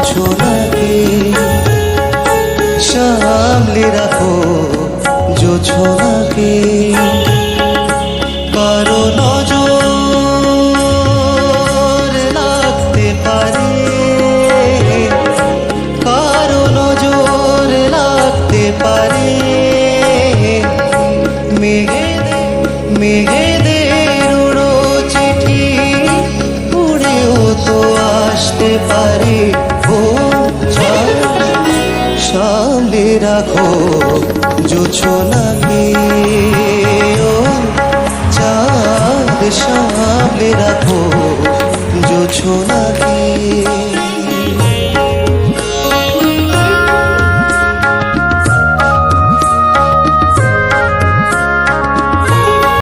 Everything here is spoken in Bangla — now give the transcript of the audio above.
জোছনাকে সামলে রাখো জোছনাকে কারো নজর লাগতে পারে কারো নজর লাগতে পারে মেঘেদের উড়ো চিঠি উড়েও তো আসতে পারে ও সামনে রাখো জোছনাকে ও চাঁদ সামনে রাখো জোছনা